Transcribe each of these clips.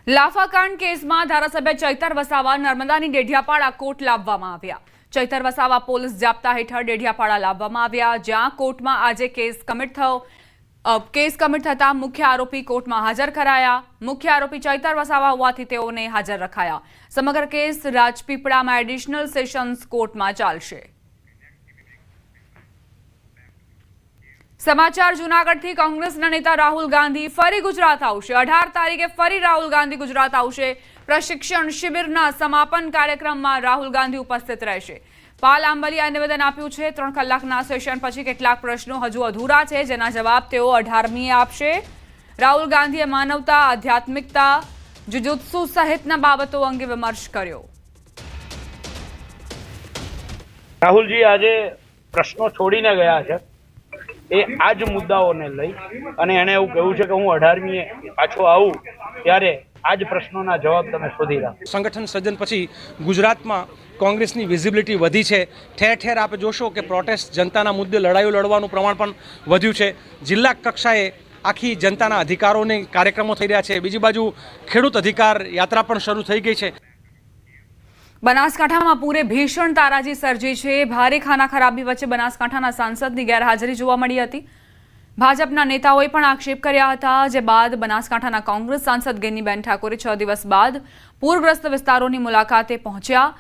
લાફાકાંડ કેસમાં ધારાસભ્ય ચૈતર વસાવા નર્મદાની ડેઢિયાપાડા કોર્ટ લાવવામાં આવ્યા। ચૈતર વસાવા પોલીસ જાપ્તા હેઠળ ડેઢિયાપાડા લાવવામાં આવ્યા, જ્યાં કોર્ટમાં આજે કેસ કમિટ થતા મુખ્ય આરોપી કોર્ટમાં હાજર કરાયા। મુખ્ય આરોપી ચૈતર વસાવા હોવાથી તેઓને હાજર રખાયા। સમગ્ર કેસ રાજપીપળામાં એડિશનલ સેશન્સ કોર્ટમાં ચાલશે। समाचार जूनागढ़ कांग्रेसना नेता राहुल गांधी फरी गुजरात आवशे। 18 तारीखे फरी राहुल गांधी गुजरात आवशे। प्रशिक्षण शिबिरना समापन कार्यक्रममां राहुल गांधी उपस्थित रहेशे। पाल आंबलियाए निवेदन आप्युं छे। 3 कलाकना सेशन पछी કેટલાક પ્રશ્નો હજુ અધૂરા છે, જેના જવાબ તેઓ 18મીએ આપશે। રાહુલ ગાંધીએ માનવતા, આધ્યાત્મિકતા, જુજુત્સુ સહિતના બાબતો અંગે વિમર્શ કર્યો। રાહુલજી આજે પ્રશ્નો છોડીને ગયા છે, એ આ જ મુદ્દાઓને લઈ અને એને એવું કહ્યું છે કે હું 18મીએ પાછો આવું ત્યારે આ જ પ્રશ્નોના જવાબ તમે શોધી રાખો। સંગઠન સર્જન પછી ગુજરાતમાં કોંગ્રેસની વિઝિબિલિટી વધી છે। ઠેર ઠેર આપણે જોશો કે પ્રોટેસ્ટ, જનતાના મુદ્દે લડાઈઓ લડવાનું પ્રમાણ પણ વધ્યું છે। જિલ્લા કક્ષાએ આખી જનતાના અધિકારોને કાર્યક્રમો થઈ રહ્યા છે। બીજી બાજુ ખેડૂત અધિકાર યાત્રા પણ શરૂ થઈ ગઈ છે। બનાસકાંઠામાં પૂરે ભીષણ તારાજી સર્જી છે। ભારે ખાના ખરાબી વચ્ચે બનાસકાંઠાના સાંસદની ગેરહાજરી જોવા મળી હતી। ભાજપના નેતાઓએ પણ આક્ષેપ કર્યા હતા, જે બાદ બનાસકાંઠાના કોંગ્રેસ સાંસદ ગેનીબેન ઠાકોરે 6 દિવસ બાદ પૂરગ્રસ્ત વિસ્તારોની મુલાકાતે પહોંચ્યા।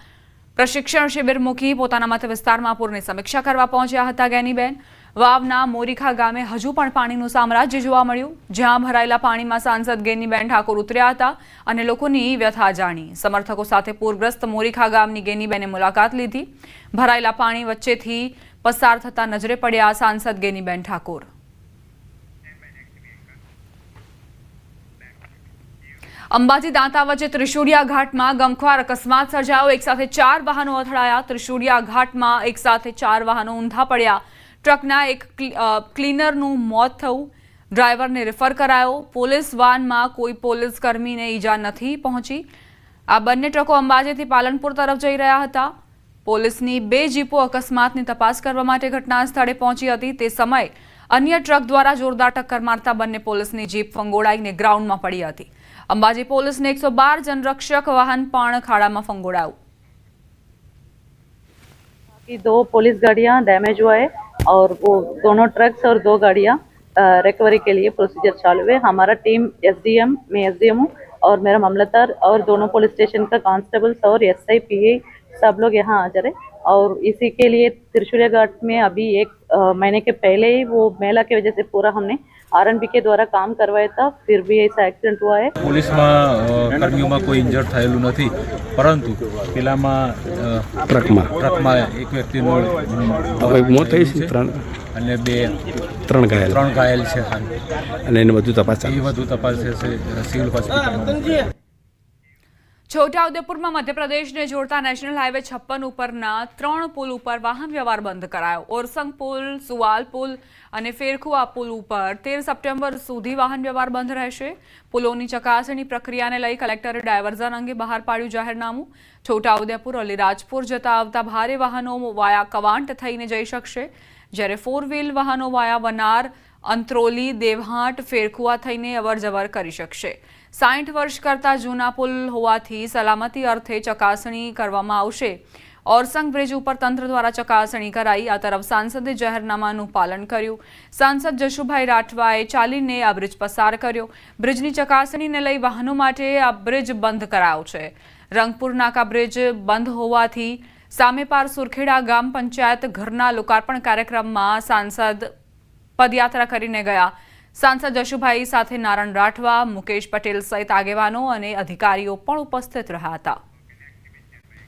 પ્રશિક્ષણ શિબિર મૂકી પોતાના મત વિસ્તારમાં પૂરની સમીક્ષા કરવા પહોંચ્યા હતા। ગેનીબેન વાવના મોરીખા ગામે હજુ પણ પાણીનું સામ્રાજ્ય જોવા મળ્યું, જ્યાં ભરાયેલા પાણીમાં સાંસદ ગેનીબેન ઠાકોર ઉતર્યા હતા અને લોકોની વ્યથા જાણી। સમર્થકો સાથે પૂરગ્રસ્ત મોરીખા ગામની ગેનીબેને મુલાકાત લીધી। ભરાયેલા પાણી વચ્ચેથી પસાર થતા નજરે પડ્યા સાંસદ ગેનીબેન ઠાકોર। અંબાજી દાંતા વચ્ચે ત્રિશુળિયા ઘાટમાં ગમખ્વાર અકસ્માત સર્જાયો। એક સાથે 4 વાહનો અથડાયા। ત્રિશુળિયા ઘાટમાં એક સાથે 4 વાહનો ઊંધા પડ્યા। ટ્રકના એક ક્લીનરનું મોત થયું। ડ્રાઈવરને રેફર કરાયો। પોલીસ વાનમાં કોઈ પોલીસ કર્મીને ઈજા નથી પહોંચી। આ બંને ટ્રકો અંબાજીથી પાલનપુર તરફ જઈ રહ્યા હતા। પોલીસની 2 જીપો અકસ્માતની તપાસ કરવા માટે ઘટના સ્થળે પહોંચી હતી। તે સમયે અન્ય ટ્રક દ્વારા જોરદાર ટક્કર મારતા બંને પોલીસની જીપ ફંગોળાઈને ગ્રાઉન્ડમાં પડી હતી। अंबाजी पुलिस ने 112 जनरक्षक वाहन पण खाड़ा में फंगोड़ाया। 2 पुलिस गाड़ियां डैमेज हुआ है और वो दोनों ट्रक्स और 2 गाड़ियां रिकवरी के लिए प्रोसीजर चालू है। हमारा टीम एसडीएम, मैं एसडीएम हूँ और मेरा मामलतदार और दोनों पुलिस स्टेशन का कांस्टेबल्स और एसआई पीए सब लोग यहाँ हाजिर है। और इसी के लिए त्रिशूलिया घाट में अभी 1 महीने के पहले ही वो मेला की वजह से पूरा हमने आरएनबी के द्वारा काम करवाया था, फिर भी ऐसा एक्सीडेंट हुआ है। पुलिस में कर्मियों में कोई इंजर्ड થયેલું નથી, પરંતુ પેલામાં ટ્રકમાં એક વ્યક્તિનું મોત થઈ છે અને 3 ઘાયલ છે અને એને વધુ તપાસ છે સિવિલ હોસ્પિટલમાં। છોટાઉદેપુરમાં મધ્યપ્રદેશને જોડતા નેશનલ હાઈવે 56 ઉપરના 3 પુલ ઉપર વાહન વ્યવહાર બંધ કરાયો। ઓરસંગ પુલ, સુવાલ પુલ અને ફેરખુઆ પુલ ઉપર 13 સપ્ટેમ્બર સુધી વાહન વ્યવહાર બંધ રહેશે। પુલોની ચકાસણી પ્રક્રિયાને લઈ કલેક્ટરે ડાયવર્ઝન અંગે બહાર પાડ્યું જાહેરનામું। છોટાઉદેપુર અલીરાજપુર જતા આવતા ભારે વાહનો વાયા કવાંટ થઈને જઈ શકશે, જ્યારે 4 વ્હીલ વાહનો વાયા વનાર, અંત્રોલી, દેવહાટ, ફેરખુઆ થઈને અવરજવર કરી શકશે। 60 વર્ષ કરતા જૂના પુલ હોવાથી સલામતી અર્થે ચકાસણી કરવામાં આવશે। ઓરસંગ બ્રિજ ઉપર તંત્ર દ્વારા ચકાસણી કરાઈ। આ તરફ સાંસદે જાહેરનામાનું પાલન કર્યું। સાંસદ જશુભાઈ રાઠવાએ ચાલીને આ બ્રિજ પસાર કર્યો। બ્રિજની ચકાસણીને લઈ વાહનો માટે આ બ્રિજ બંધ કરાયો છે। રંગપુર નાકા બ્રિજ બંધ હોવાથી સામેપાર સુરખેડા ગામ પંચાયત ઘરના લોકાર્પણ કાર્યક્રમમાં સાંસદ પદયાત્રા કરીને ગયા। સાંસદ જશુભાઈ સાથે નારણ રાઠવા, મુકેશ પટેલ સહિત આગેવાનો અને અધિકારીઓ પણ ઉપસ્થિત રહ્યા હતા।